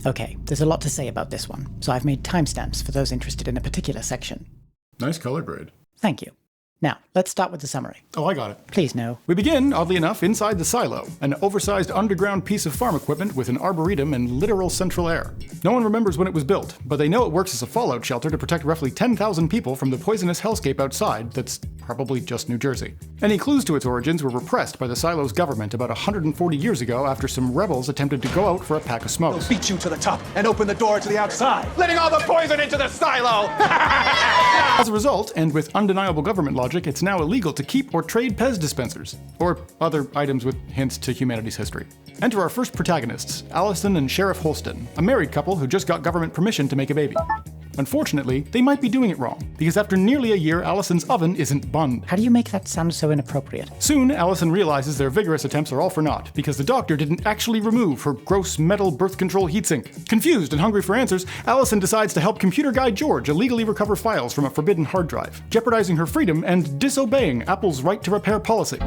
Okay, there's a lot to say about this one, so I've made timestamps for those interested in a particular section. Nice color grade. Thank you. Now, let's start with the summary. Oh, I got it. Please, no. We begin, oddly enough, inside the silo, an oversized underground piece of farm equipment with an arboretum and literal central air. No one remembers when it was built, but they know it works as a fallout shelter to protect roughly 10,000 people from the poisonous hellscape outside that's probably just New Jersey. Any clues to its origins were repressed by the silo's government about 140 years ago after some rebels attempted to go out for a pack of smokes. They'll beat you to the top and open the door to the outside, letting all the poison into the silo! As a result, and with undeniable government logic, it's now illegal to keep or trade Pez dispensers, or other items with hints to humanity's history. Enter our first protagonists, Allison and Sheriff Holston, a married couple who just got government permission to make a baby. Unfortunately, they might be doing it wrong, because after nearly a year, Allison's oven isn't bunned. How do you make that sound so inappropriate? Soon, Allison realizes their vigorous attempts are all for naught, because the doctor didn't actually remove her gross metal birth control heatsink. Confused and hungry for answers, Allison decides to help computer guy George illegally recover files from a forbidden hard drive, jeopardizing her freedom and disobeying Apple's right to repair policy.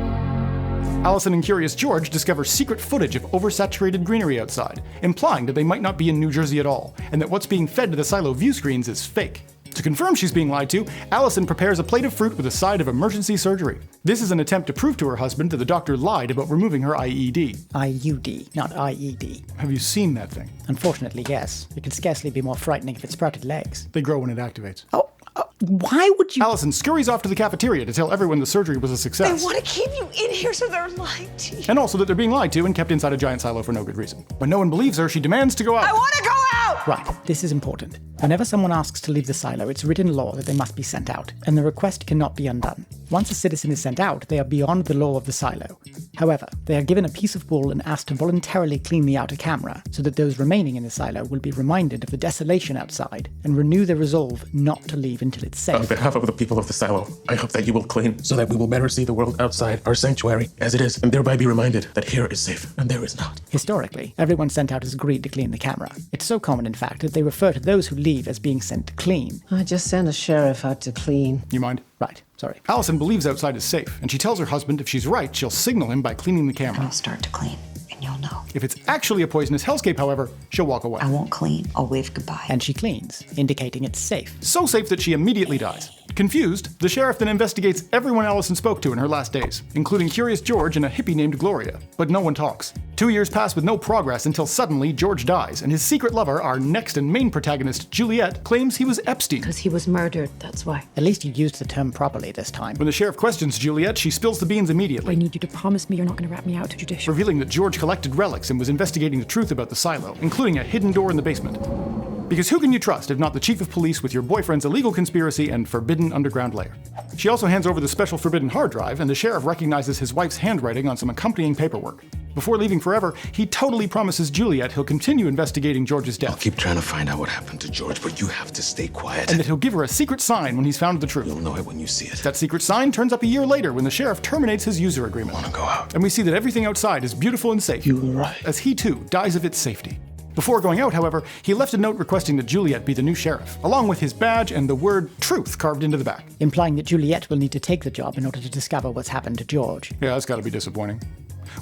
Allison and Curious George discover secret footage of oversaturated greenery outside, implying that they might not be in New Jersey at all, and that what's being fed to the silo view screens is fake. To confirm she's being lied to, Allison prepares a plate of fruit with a side of emergency surgery. This is an attempt to prove to her husband that the doctor lied about removing her IED. IUD, not IED. Have you seen that thing? Unfortunately, yes. It could scarcely be more frightening if it sprouted legs. They grow when it activates. Why would you— Allison scurries off to the cafeteria to tell everyone the surgery was a success. They want to keep you in here so they're lying to you. And also that they're being lied to and kept inside a giant silo for no good reason. When no one believes her, she demands to go out. I want to go out! Right, this is important. Whenever someone asks to leave the silo, it's written law that they must be sent out, and the request cannot be undone. Once a citizen is sent out, they are beyond the law of the silo. However, they are given a piece of wool and asked to voluntarily clean the outer camera, so that those remaining in the silo will be reminded of the desolation outside, and renew their resolve not to leave until it's safe. On behalf of the people of the silo, I hope that you will clean, so that we will better see the world outside our sanctuary as it is, and thereby be reminded that here is safe, and there is not. Historically, everyone sent out has agreed to clean the camera. It's so common, in fact, that they refer to those who leave as being sent to clean. I just sent a sheriff out to clean. You mind? Right, sorry. Allison believes outside is safe, and she tells her husband if she's right, she'll signal him by cleaning the camera. I'll start to clean, and you'll know. If it's actually a poisonous hellscape, however, she'll walk away. I won't clean. I'll wave goodbye. And she cleans, indicating it's safe. So safe that she immediately dies. Confused, the sheriff then investigates everyone Allison spoke to in her last days, including Curious George and a hippie named Gloria. But no one talks. 2 years pass with no progress until suddenly George dies, and his secret lover, our next and main protagonist, Juliet, claims he was Epstein. Because he was murdered, that's why. At least you used the term properly this time. When the sheriff questions Juliet, she spills the beans immediately, I need you to promise me you're not going to rat me out to judicial. revealing that George collected relics and was investigating the truth about the silo, including a hidden door in the basement. Because who can you trust if not the chief of police with your boyfriend's illegal conspiracy and forbidden underground lair? She also hands over the special forbidden hard drive, and the sheriff recognizes his wife's handwriting on some accompanying paperwork. Before leaving forever, he totally promises Juliet he'll continue investigating George's I'll death, keep trying to find out what happened to George, but you have to stay quiet. and that he'll give her a secret sign when he's found the truth. You'll know it when you see it. That secret sign turns up a year later when the sheriff terminates his user agreement. I want to go out. And we see that everything outside is beautiful and safe, You were right. as he too dies of its safety. Before going out, however, he left a note requesting that Juliet be the new sheriff, along with his badge and the word truth carved into the back. Implying that Juliet will need to take the job in order to discover what's happened to George. Yeah, that's gotta be disappointing.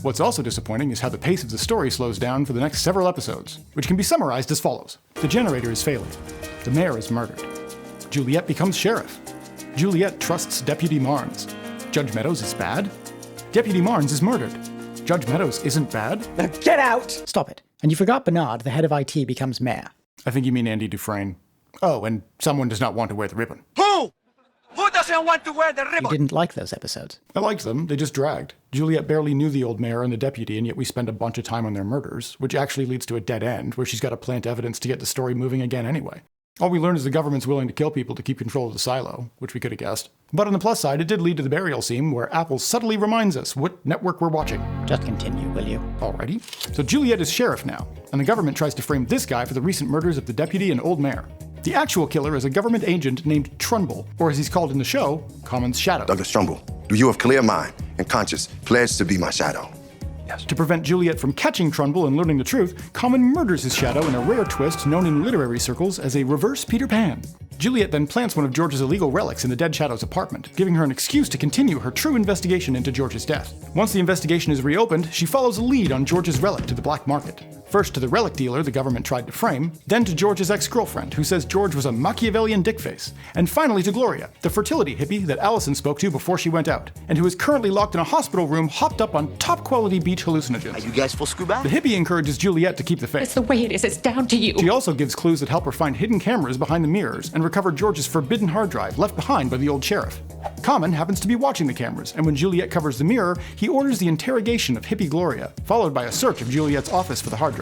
What's also disappointing is how the pace of the story slows down for the next several episodes, which can be summarized as follows. The generator is failing. The mayor is murdered. Juliet becomes sheriff. Juliet trusts Deputy Marnes. Judge Meadows is bad. Deputy Marnes is murdered. Judge Meadows isn't bad. Now get out! Stop it. And you forgot Bernard, the head of IT, becomes mayor. I think you mean Andy Dufresne. Oh, and someone does not want to wear the ribbon. Who? Who doesn't want to wear the You ribbon? didn't like those episodes. I liked them, they just dragged. Juliet barely knew the old mayor and the deputy, and yet we spend a bunch of time on their murders, which actually leads to a dead end, where she's got to plant evidence to get the story moving again anyway. All we learn is the government's willing to kill people to keep control of the silo, which we could have guessed. But on the plus side, it did lead to the burial scene where Apple subtly reminds us what network we're watching. Just continue, will you? Alrighty. So Juliet is sheriff now, and the government tries to frame this guy for the recent murders of the deputy and old mayor. The actual killer is a government agent named Trumbull, or as he's called in the show, Common's Shadow. Douglas Trumbull, do you of clear mind and conscience pledge to be my shadow? To prevent Juliet from catching Trumbull and learning the truth, Common murders his shadow in a rare twist known in literary circles as a reverse Peter Pan. Juliet then plants one of George's illegal relics in the dead Shadow's apartment, giving her an excuse to continue her true investigation into George's death. Once the investigation is reopened, she follows a lead on George's relic to the black market. First to the relic dealer the government tried to frame, then to George's ex-girlfriend, who says George was a Machiavellian dickface, and finally to Gloria, the fertility hippie that Allison spoke to before she went out, and who is currently locked in a hospital room hopped up on top-quality beach hallucinogens. Are you guys full scuba? The hippie encourages Juliet to keep the faith. It's the way it is. It's down to you. She also gives clues that help her find hidden cameras behind the mirrors and recover George's forbidden hard drive left behind by the old sheriff. Common happens to be watching the cameras, and when Juliet covers the mirror, he orders the interrogation of hippie Gloria, followed by a search of Juliet's office for the hard drive.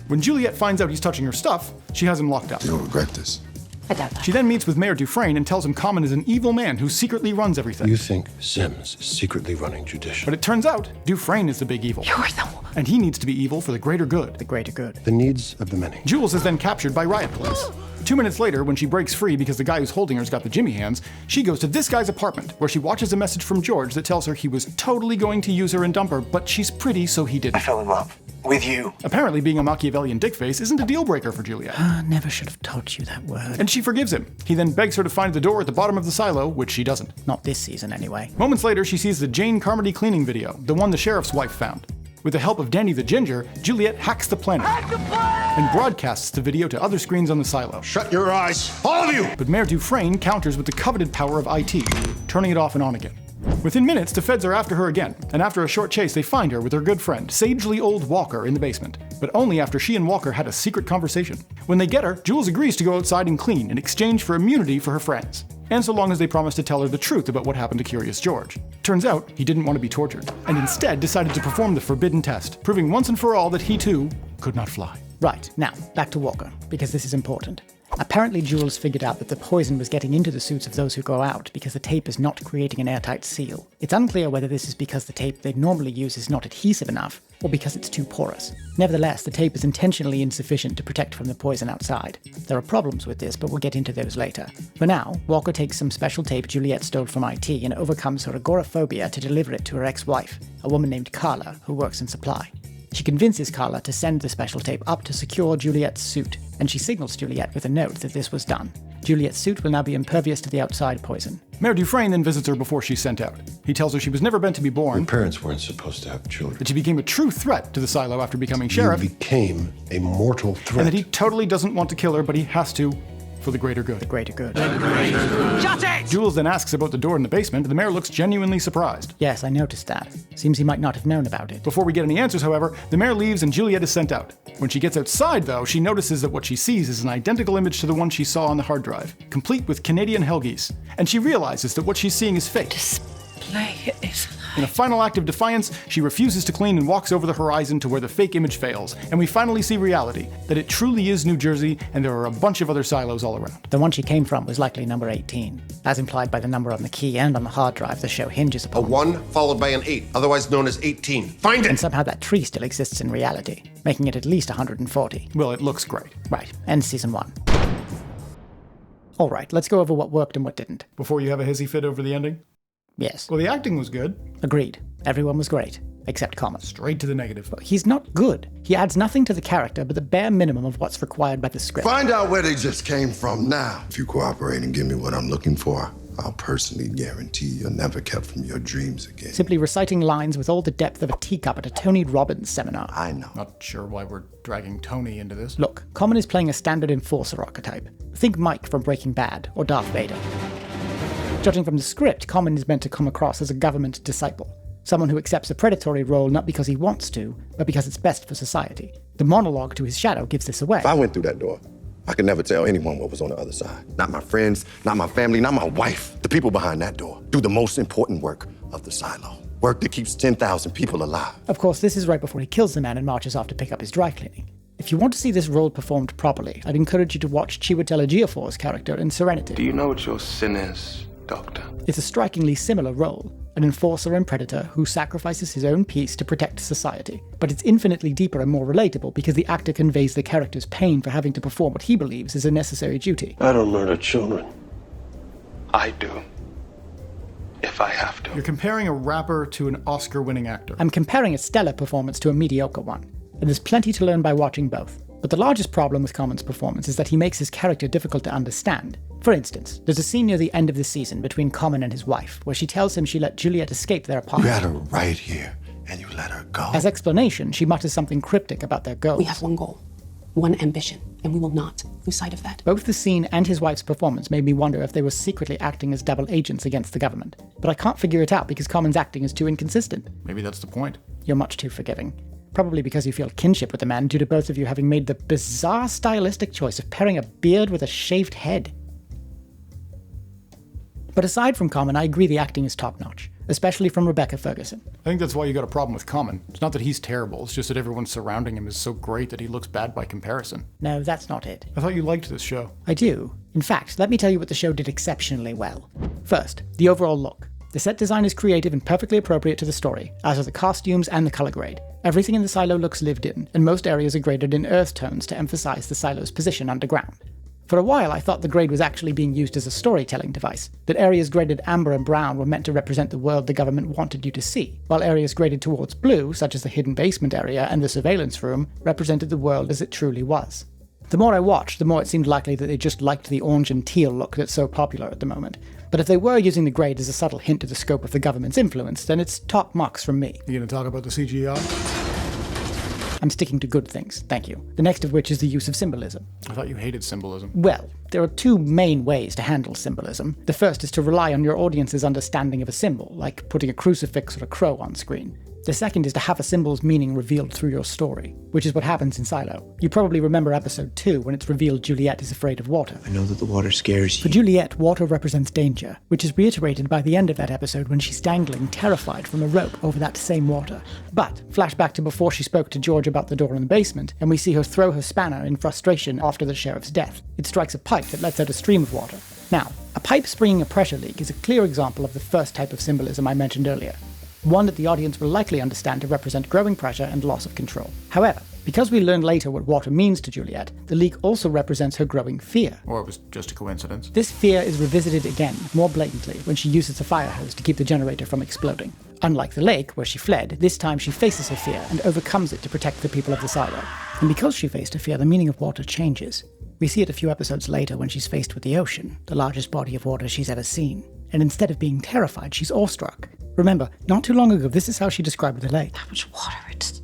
When Juliet finds out he's touching her stuff, she has him locked up. You'll regret this. I doubt that. She then meets with Mayor Dufresne and tells him Common is an evil man who secretly runs everything. You think Sims is secretly running Judicial? But it turns out Dufresne is the big evil. You're the one. And he needs to be evil for the greater good. The greater good. The needs of the many. Jules is then captured by riot police. 2 minutes later, when she breaks free because the guy who's holding her's got the Jimmy hands, she goes to this guy's apartment, where she watches a message from George that tells her he was totally going to use her and dump her, but she's pretty, so he didn't. I fell in love with you. Apparently, being a Machiavellian dickface isn't a deal breaker for Juliet. I never should have taught you that word. And she forgives him. He then begs her to find the door at the bottom of the silo, which she doesn't. Not this season, anyway. Moments later, she sees the Jane Carmody cleaning video, the one the sheriff's wife found. With the help of Danny the Ginger, Juliet hacks the planet and broadcasts the video to other screens on the silo. Shut your eyes, all of you! But Mayor Dufresne counters with the coveted power of IT, turning it off and on again. Within minutes, the feds are after her again, and after a short chase, they find her with her good friend, sagely old Walker, in the basement, but only after she and Walker had a secret conversation. When they get her, Jules agrees to go outside and clean in exchange for immunity for her friends, and so long as they promise to tell her the truth about what happened to Curious George. Turns out, he didn't want to be tortured, and instead decided to perform the forbidden test, proving once and for all that he too could not fly. Right, now, back to Walker, because this is important. Apparently Jules figured out that the poison was getting into the suits of those who go out because the tape is not creating an airtight seal. It's unclear whether this is because the tape they'd normally use is not adhesive enough, or because it's too porous. Nevertheless, the tape is intentionally insufficient to protect from the poison outside. There are problems with this, but we'll get into those later. For now, Walker takes some special tape Juliet stole from IT and overcomes her agoraphobia to deliver it to her ex-wife, a woman named Carla, who works in supply. She convinces Carla to send the special tape up to secure Juliet's suit, and she signals Juliet with a note that this was done. Juliet's suit will now be impervious to the outside poison. Mayor Dufresne then visits her before she's sent out. He tells her she was never meant to be born, Your parents weren't supposed to have children. that she became a true threat to the silo after becoming sheriff, You became a mortal threat. and that he totally doesn't want to kill her, but he has to for the greater good. The greater good. Jules then asks about the door in the basement, and the mayor looks genuinely surprised. Yes, I noticed that. Seems he might not have known about it. Before we get any answers, however, the mayor leaves and Juliet is sent out. When she gets outside, though, she notices that what she sees is an identical image to the one she saw on the hard drive, complete with Canadian Helgies. And she realizes that what she's seeing is fake. Display is. In a final act of defiance, she refuses to clean and walks over the horizon to where the fake image fails, and we finally see reality, that it truly is New Jersey, and there are a bunch of other silos all around. The one she came from was likely number 18, as implied by the number on the key and on the hard drive the show hinges A upon. 1 followed by an 8, otherwise known as 18. Find And it! somehow that tree still exists in reality, making it at least 140. Well, it looks great. Right, end season 1. Alright, let's go over what worked and what didn't. Before you have a hissy fit over the ending? Yes, Well, the acting was good. agreed. Everyone was great, except Common. Straight to the negative. He's not good. He adds nothing to the character but the bare minimum of what's required by the script. Find out where they just came from now. If you cooperate and give me what I'm looking for, I'll personally guarantee you're never kept from your dreams again. Simply reciting lines with all the depth of a teacup at a Tony Robbins seminar. I know. Not sure why we're dragging Tony into this. Look, Common is playing a standard enforcer archetype. Think Mike from Breaking Bad, or Darth Vader. Judging from the script, Common is meant to come across as a government disciple. Someone who accepts a predatory role not because he wants to, but because it's best for society. The monologue to his shadow gives this away. If I went through that door, I could never tell anyone what was on the other side. Not my friends, not my family, not my wife. The people behind that door do the most important work of the silo. Work that keeps 10,000 people alive. Of course, this is right before he kills the man and marches off to pick up his dry cleaning. If you want to see this role performed properly, I'd encourage you to watch Chiwetel Ejiofor's character in Serenity. Do you know what your sin is, Doctor? It's a strikingly similar role, an enforcer and predator who sacrifices his own peace to protect society. But it's infinitely deeper and more relatable because the actor conveys the character's pain for having to perform what he believes is a necessary duty. I don't murder children. I do. If I have to. You're comparing a rapper to an Oscar-winning actor. I'm comparing a stellar performance to a mediocre one, and there's plenty to learn by watching both. But the largest problem with Common's performance is that he makes his character difficult to understand. For instance, there's a scene near the end of the season between Common and his wife, where she tells him she let Juliet escape their You apartment. had her right here and you let her go. As explanation, she mutters something cryptic about their goals. We have one goal, one ambition, and we will not lose sight of that. Both the scene and his wife's performance made me wonder if they were secretly acting as double agents against the government. But I can't figure it out because Common's acting is too inconsistent. Maybe that's the point. You're much too forgiving. Probably because you feel kinship with the man due to both of you having made the bizarre stylistic choice of pairing a beard with a shaved head. But aside from Common, I agree the acting is top-notch, especially from Rebecca Ferguson. I think that's why you got a problem with Common. It's not that he's terrible, it's just that everyone surrounding him is so great that he looks bad by comparison. No, that's not it. I thought you liked this show. I do. In fact, let me tell you what the show did exceptionally well. First, the overall look. The set design is creative and perfectly appropriate to the story, as are the costumes and the color grade. Everything in the silo looks lived in, and most areas are graded in earth tones to emphasize the silo's position underground. For a while, I thought the grade was actually being used as a storytelling device, that areas graded amber and brown were meant to represent the world the government wanted you to see, while areas graded towards blue, such as the hidden basement area and the surveillance room, represented the world as it truly was. The more I watched, the more it seemed likely that they just liked the orange and teal look that's so popular at the moment. But if they were using the grade as a subtle hint to the scope of the government's influence, then it's top marks from me. You gonna talk about the CGI? I'm sticking to good things, thank you. The next of which is the use of symbolism. I thought you hated symbolism. Well, there are two main ways to handle symbolism. The first is to rely on your audience's understanding of a symbol, like putting a crucifix or a crow on screen. The second is to have a symbol's meaning revealed through your story, which is what happens in Silo. You probably remember episode 2 when it's revealed Juliet is afraid of water. I know that the water scares you. For Juliet, water represents danger, which is reiterated by the end of that episode when she's dangling, terrified, from a rope over that same water. But, flashback to before she spoke to George about the door in the basement, and we see her throw her spanner in frustration after the sheriff's death. It strikes a pipe that lets out a stream of water. Now, a pipe springing a pressure leak is a clear example of the first type of symbolism I mentioned earlier. One that the audience will likely understand to represent growing pressure and loss of control. However, because we learn later what water means to Juliet, the leak also represents her growing fear. Or it was just a coincidence. This fear is revisited again, more blatantly, when she uses a fire hose to keep the generator from exploding. Unlike the lake, where she fled, this time she faces her fear and overcomes it to protect the people of the silo. And because she faced her fear, the meaning of water changes. We see it a few episodes later when she's faced with the ocean, the largest body of water she's ever seen. And instead of being terrified, she's awestruck. Remember, not too long ago, this is how she described the lake. How much water? It's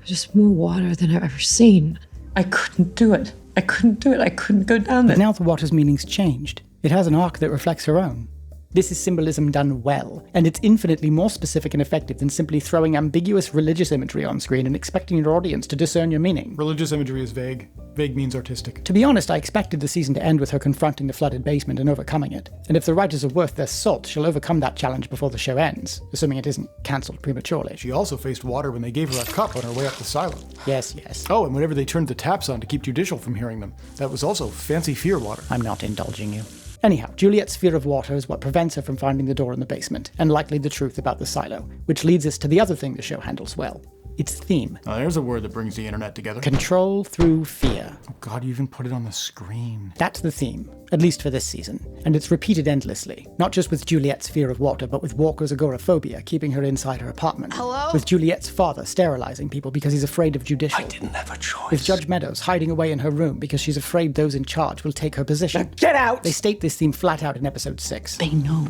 just more water than I've ever seen. I couldn't do it. I couldn't go down there. But now the water's meaning's changed. It has an arc that reflects her own. This is symbolism done well, and it's infinitely more specific and effective than simply throwing ambiguous religious imagery on screen and expecting your audience to discern your meaning. Religious imagery is vague. Vague means artistic. To be honest, I expected the season to end with her confronting the flooded basement and overcoming it. And if the writers are worth their salt, she'll overcome that challenge before the show ends, assuming it isn't cancelled prematurely. She also faced water when they gave her a cup on her way up the silo. Yes. Oh, and whenever they turned the taps on to keep Judicial from hearing them. That was also fancy fear water. I'm not indulging you. Anyhow, Juliet's fear of water is what prevents her from finding the door in the basement, and likely the truth about the silo, which leads us to the other thing the show handles well. Its theme. Oh, there's a word that brings the internet together. Control through fear. Oh god, you even put it on the screen. That's the theme, at least for this season, and it's repeated endlessly, not just with Juliet's fear of water, but with Walker's agoraphobia keeping her inside her apartment. Hello? With Juliet's father sterilizing people because he's afraid of Judicial. I didn't have a choice. With Judge Meadows hiding away in her room because she's afraid those in charge will take her position. Now get out! They state this theme flat out in episode 6. They know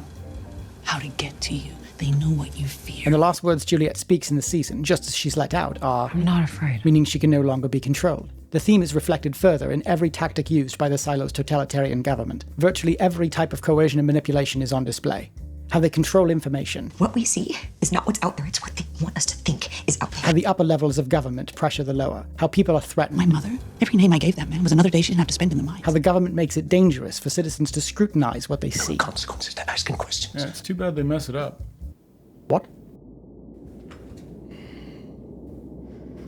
how to get to you. They know what you fear. And the last words Juliet speaks in the season, just as she's let out, are, I'm not afraid. Meaning she can no longer be controlled. The theme is reflected further in every tactic used by the Silo's totalitarian government. Virtually every type of coercion and manipulation is on display. How they control information. What we see is not what's out there, it's what they want us to think is out there. How the upper levels of government pressure the lower. How people are threatened. My mother, every name I gave that man was another day she didn't have to spend in the mines. How the government makes it dangerous for citizens to scrutinize what they see. Consequences to asking questions. Yeah, it's too bad they mess it up. What?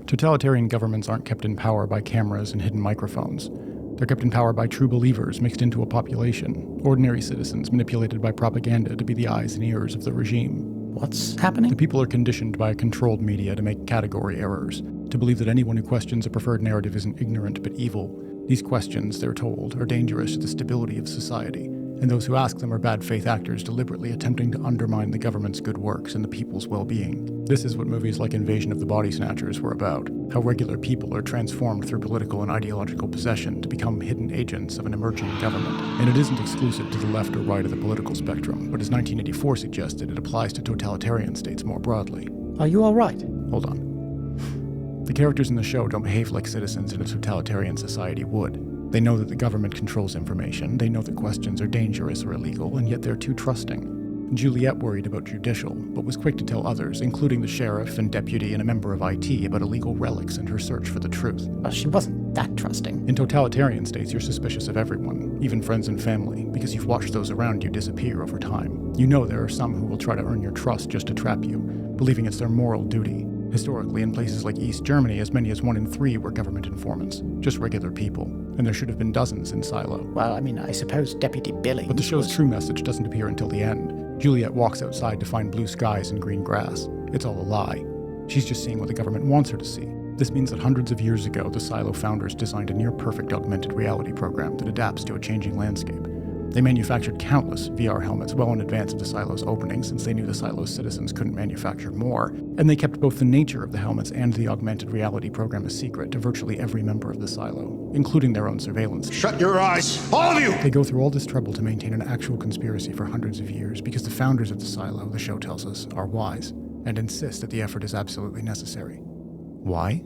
Totalitarian governments aren't kept in power by cameras and hidden microphones. They're kept in power by true believers mixed into a population, ordinary citizens manipulated by propaganda to be the eyes and ears of the regime. What's happening? The people are conditioned by controlled media to make category errors, to believe that anyone who questions a preferred narrative isn't ignorant but evil. These questions, they're told, are dangerous to the stability of society, and those who ask them are bad faith actors deliberately attempting to undermine the government's good works and the people's well-being. This is what movies like Invasion of the Body Snatchers were about, how regular people are transformed through political and ideological possession to become hidden agents of an emerging government. And it isn't exclusive to the left or right of the political spectrum, but as 1984 suggested, it applies to totalitarian states more broadly. Are you all right? Hold on. The characters in the show don't behave like citizens in a totalitarian society would. They know that the government controls information, they know that questions are dangerous or illegal, and yet they're too trusting. Juliet worried about judicial, but was quick to tell others, including the sheriff and deputy and a member of IT, about illegal relics and her search for the truth. Well, she wasn't that trusting. In totalitarian states, you're suspicious of everyone, even friends and family, because you've watched those around you disappear over time. You know there are some who will try to earn your trust just to trap you, believing it's their moral duty. Historically, in places like East Germany, as many as 1 in 3 were government informants, just regular people, and there should have been dozens in Silo. Well, I mean, I suppose Deputy Billy. But the show's true message doesn't appear until the end. Juliet walks outside to find blue skies and green grass. It's all a lie. She's just seeing what the government wants her to see. This means that hundreds of years ago, the Silo founders designed a near-perfect augmented reality program that adapts to a changing landscape. They manufactured countless VR helmets well in advance of the Silo's opening, since they knew the Silo's citizens couldn't manufacture more, and they kept both the nature of the helmets and the augmented reality program a secret to virtually every member of the Silo, including their own surveillance team. Shut your eyes, all of you! They go through all this trouble to maintain an actual conspiracy for hundreds of years because the founders of the Silo, the show tells us, are wise, and insist that the effort is absolutely necessary. Why?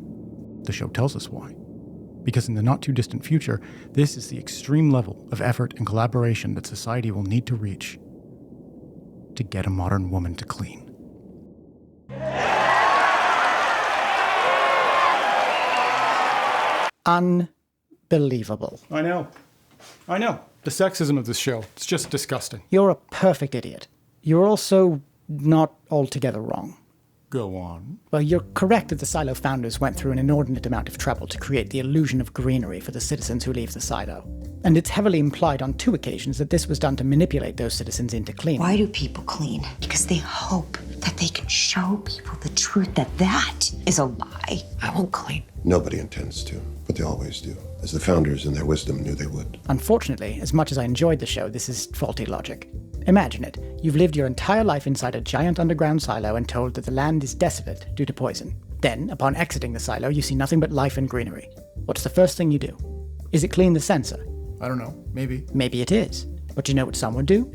The show tells us why. Because in the not-too-distant future, this is the extreme level of effort and collaboration that society will need to reach to get a modern woman to clean. Unbelievable. I know. The sexism of this show, it's just disgusting. You're a perfect idiot. You're also not altogether wrong. Go on. Well, you're correct that the Silo founders went through an inordinate amount of trouble to create the illusion of greenery for the citizens who leave the Silo. And it's heavily implied on 2 occasions that this was done to manipulate those citizens into cleaning. Why do people clean? Because they hope that they can show people the truth that is a lie. I won't clean. Nobody intends to, but they always do, as the founders in their wisdom knew they would. Unfortunately, as much as I enjoyed the show, this is faulty logic. Imagine it. You've lived your entire life inside a giant underground silo and told that the land is desolate due to poison. Then, upon exiting the silo, you see nothing but life and greenery. What's the first thing you do? Is it clean the sensor? I don't know. Maybe. Maybe it is. But you know what some would do?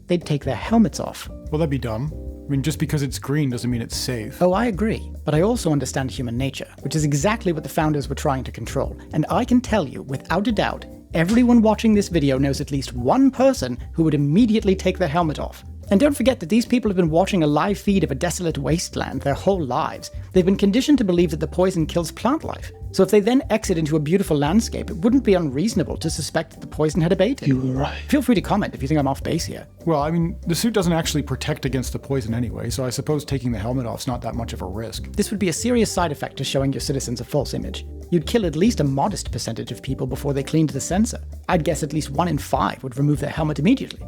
They'd take their helmets off. Well, that'd be dumb. I mean, just because it's green doesn't mean it's safe. Oh, I agree. But I also understand human nature, which is exactly what the founders were trying to control. And I can tell you, without a doubt, everyone watching this video knows at least one person who would immediately take their helmet off. And don't forget that these people have been watching a live feed of a desolate wasteland their whole lives. They've been conditioned to believe that the poison kills plant life. So if they then exit into a beautiful landscape, it wouldn't be unreasonable to suspect that the poison had abated. You were right. Feel free to comment if you think I'm off base here. Well, I mean, the suit doesn't actually protect against the poison anyway, so I suppose taking the helmet off's not that much of a risk. This would be a serious side effect to showing your citizens a false image. You'd kill at least a modest percentage of people before they cleaned the sensor. I'd guess at least 1 in 5 would remove their helmet immediately.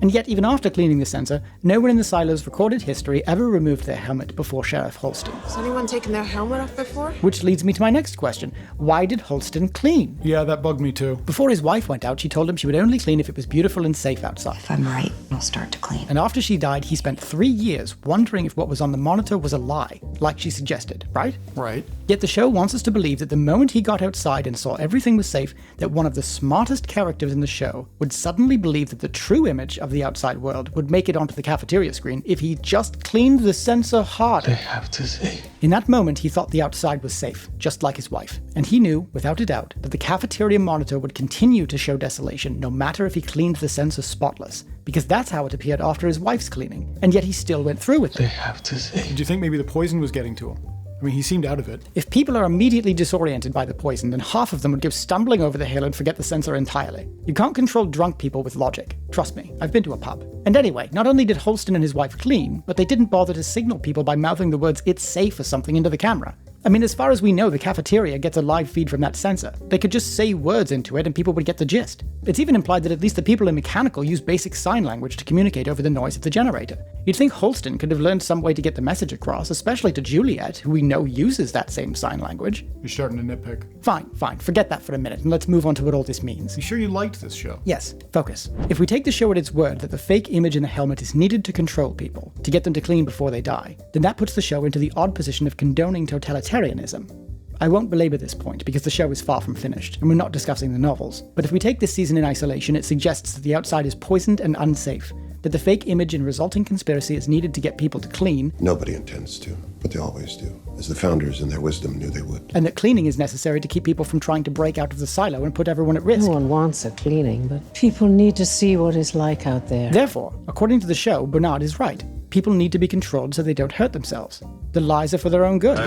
And yet, even after cleaning the sensor, no one in the Silo's recorded history ever removed their helmet before Sheriff Holston. Has anyone taken their helmet off before? Which leads me to my next question. Why did Holston clean? Yeah, that bugged me too. Before his wife went out, she told him she would only clean if it was beautiful and safe outside. If I'm right, I'll start to clean. And after she died, he spent 3 years wondering if what was on the monitor was a lie, like she suggested, right? Right. Yet the show wants us to believe that the moment he got outside and saw everything was safe, that one of the smartest characters in the show would suddenly believe that the true image of the outside world would make it onto the cafeteria screen if he just cleaned the sensor harder. They have to see. In that moment, he thought the outside was safe, just like his wife. And he knew, without a doubt, that the cafeteria monitor would continue to show desolation no matter if he cleaned the sensor spotless, because that's how it appeared after his wife's cleaning. And yet he still went through with it. They have to see. Did you think maybe the poison was getting to him? I mean, he seemed out of it. If people are immediately disoriented by the poison, then half of them would go stumbling over the hill and forget the sensor entirely. You can't control drunk people with logic. Trust me, I've been to a pub. And anyway, not only did Holston and his wife clean, but they didn't bother to signal people by mouthing the words "it's safe" or something into the camera. I mean, as far as we know, the cafeteria gets a live feed from that sensor. They could just say words into it and people would get the gist. It's even implied that at least the people in mechanical use basic sign language to communicate over the noise of the generator. You'd think Holston could have learned some way to get the message across, especially to Juliet, who we know uses that same sign language. You're starting to nitpick. Fine, forget that for a minute and let's move on to what all this means. You sure you liked this show? Yes, focus. If we take the show at its word that the fake image in the helmet is needed to control people, to get them to clean before they die, then that puts the show into the odd position of condoning totalitarianism. I won't belabor this point because the show is far from finished, and we're not discussing the novels, but if we take this season in isolation, it suggests that the outside is poisoned and unsafe, that the fake image and resulting conspiracy is needed to get people to clean. Nobody intends to, but they always do, as the founders in their wisdom knew they would. And that cleaning is necessary to keep people from trying to break out of the silo and put everyone at risk. No one wants a cleaning, but people need to see what it's like out there. Therefore, according to the show, Bernard is right. People need to be controlled so they don't hurt themselves. The lies are for their own good.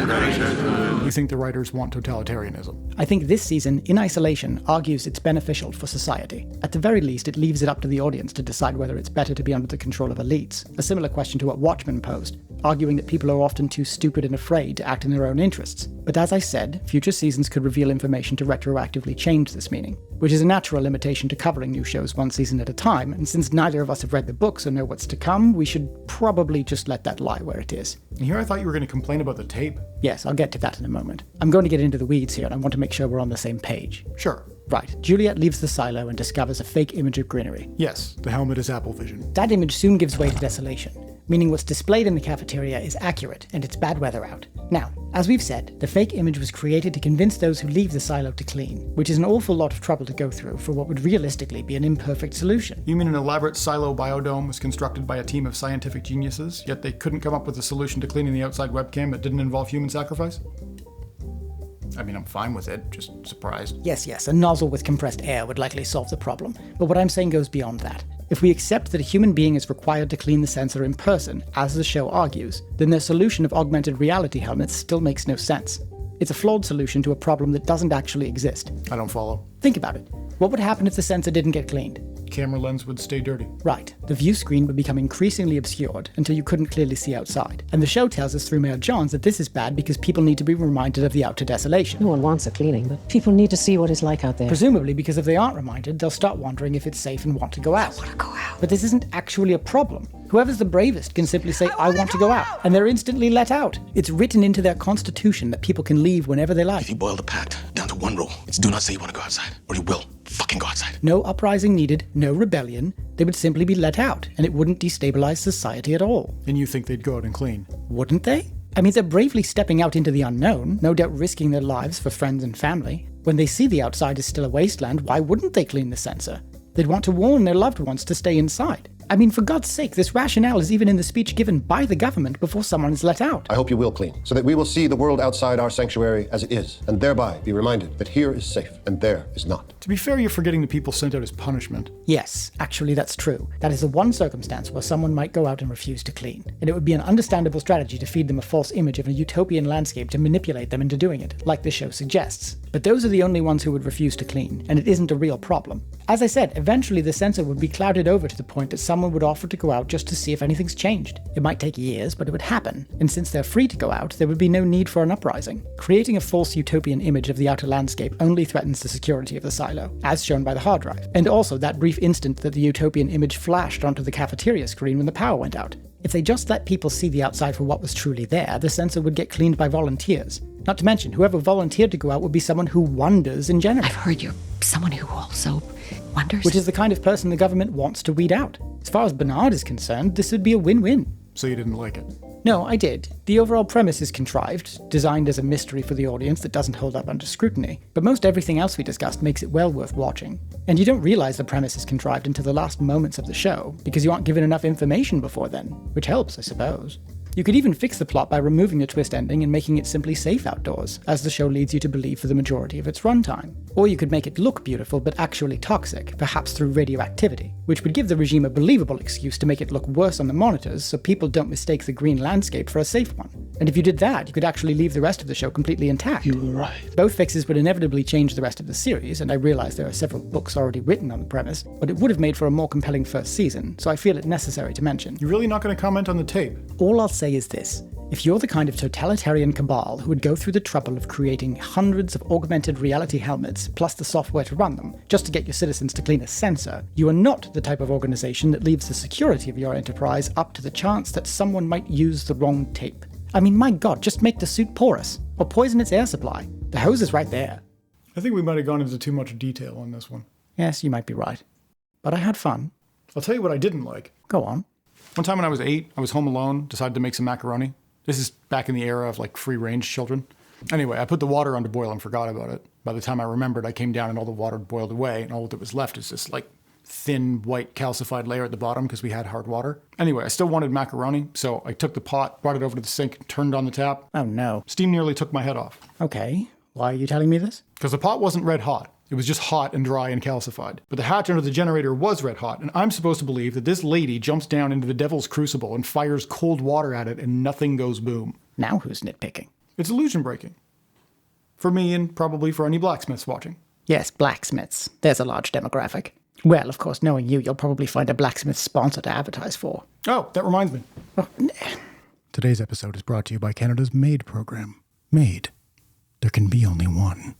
You think the writers want totalitarianism? I think this season, in isolation, argues it's beneficial for society. At the very least, it leaves it up to the audience to decide whether it's better to be under the control of elites. A similar question to what Watchmen posed, arguing that people are often too stupid and afraid to act in their own interests. But as I said, future seasons could reveal information to retroactively change this meaning, which is a natural limitation to covering new shows one season at a time, and since neither of us have read the books or know what's to come, we should probably just let that lie where it is. And here I thought you were going to complain about the tape. Yes, I'll get to that in a moment. I'm going to get into the weeds here, and I want to make sure we're on the same page. Sure. Right, Juliet leaves the silo and discovers a fake image of greenery. Yes, the helmet is Apple Vision. That image soon gives way to desolation, meaning what's displayed in the cafeteria is accurate and it's bad weather out. Now, as we've said, the fake image was created to convince those who leave the silo to clean, which is an awful lot of trouble to go through for what would realistically be an imperfect solution. You mean an elaborate silo biodome was constructed by a team of scientific geniuses, yet they couldn't come up with a solution to cleaning the outside webcam that didn't involve human sacrifice? I mean, I'm fine with it, just surprised. Yes, a nozzle with compressed air would likely solve the problem, but what I'm saying goes beyond that. If we accept that a human being is required to clean the sensor in person, as the show argues, then their solution of augmented reality helmets still makes no sense. It's a flawed solution to a problem that doesn't actually exist. I don't follow. Think about it. What would happen if the sensor didn't get cleaned? Camera lens would stay dirty. Right. The view screen would become increasingly obscured until you couldn't clearly see outside. And the show tells us through Mayor Johns that this is bad because people need to be reminded of the outer desolation. No one wants a cleaning, but people need to see what it's like out there. Presumably because if they aren't reminded, they'll start wondering if it's safe and want to go out. I want to go out. But this isn't actually a problem. Whoever's the bravest can simply say, I want to go out, and they're instantly let out. It's written into their constitution that people can leave whenever they like. If you boil the pact down to one rule, it's do not say you want to go outside, or you will fucking go outside. No uprising needed, no rebellion. They would simply be let out, and it wouldn't destabilize society at all. And you think they'd go out and clean? Wouldn't they? I mean, they're bravely stepping out into the unknown, no doubt risking their lives for friends and family. When they see the outside is still a wasteland, why wouldn't they clean the sensor? They'd want to warn their loved ones to stay inside. I mean, for God's sake, this rationale is even in the speech given by the government before someone is let out. I hope you will clean, so that we will see the world outside our sanctuary as it is, and thereby be reminded that here is safe and there is not. To be fair, you're forgetting the people sent out as punishment. Yes, actually that's true. That is the one circumstance where someone might go out and refuse to clean. And it would be an understandable strategy to feed them a false image of a utopian landscape to manipulate them into doing it, like the show suggests. But those are the only ones who would refuse to clean, and it isn't a real problem. As I said, eventually the sensor would be clouded over to the point that someone would offer to go out just to see if anything's changed. It might take years, but it would happen, and since they're free to go out, there would be no need for an uprising. Creating a false utopian image of the outer landscape only threatens the security of the silo, as shown by the hard drive, and also that brief instant that the utopian image flashed onto the cafeteria screen when the power went out. If they just let people see the outside for what was truly there, the sensor would get cleaned by volunteers. Not to mention, whoever volunteered to go out would be someone who wonders in general. I've heard you're someone who also wonders. Which is the kind of person the government wants to weed out. As far as Bernard is concerned, this would be a win-win. So you didn't like it? No, I did. The overall premise is contrived, designed as a mystery for the audience that doesn't hold up under scrutiny, but most everything else we discussed makes it well worth watching. And you don't realize the premise is contrived until the last moments of the show, because you aren't given enough information before then, which helps, I suppose. You could even fix the plot by removing the twist ending and making it simply safe outdoors, as the show leads you to believe for the majority of its runtime. Or you could make it look beautiful but actually toxic, perhaps through radioactivity, which would give the regime a believable excuse to make it look worse on the monitors so people don't mistake the green landscape for a safe one. And if you did that, you could actually leave the rest of the show completely intact. You were right. Both fixes would inevitably change the rest of the series, and I realize there are several books already written on the premise, but it would have made for a more compelling first season, so I feel it necessary to mention. You're really not going to comment on the tape? All I'll say is this. If you're the kind of totalitarian cabal who would go through the trouble of creating hundreds of augmented reality helmets, plus the software to run them, just to get your citizens to clean a sensor, you are not the type of organization that leaves the security of your enterprise up to the chance that someone might use the wrong tape. I mean, my god, just make the suit porous, or poison its air supply. The hose is right there. I think we might have gone into too much detail on this one. Yes, you might be right. But I had fun. I'll tell you what I didn't like. Go on. One time when I was 8, I was home alone, decided to make some macaroni. This is back in the era of free-range children. Anyway, I put the water on to boil and forgot about it. By the time I remembered, I came down and all the water had boiled away, and all that was left is this thin white calcified layer at the bottom because we had hard water. Anyway, I still wanted macaroni, so I took the pot, brought it over to the sink, turned on the tap. Oh no. Steam nearly took my head off. Okay, why are you telling me this? Because the pot wasn't red hot. It was just hot and dry and calcified. But the hatch under the generator was red hot, and I'm supposed to believe that this lady jumps down into the devil's crucible and fires cold water at it and nothing goes boom. Now who's nitpicking? It's illusion breaking. For me and probably for any blacksmiths watching. Yes, blacksmiths. There's a large demographic. Well, of course, knowing you'll probably find a blacksmith sponsor to advertise for. Oh, that reminds me. Today's episode is brought to you by Canada's MAID program. MAID. There can be only one.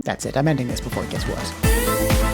That's it. I'm ending this before it gets worse.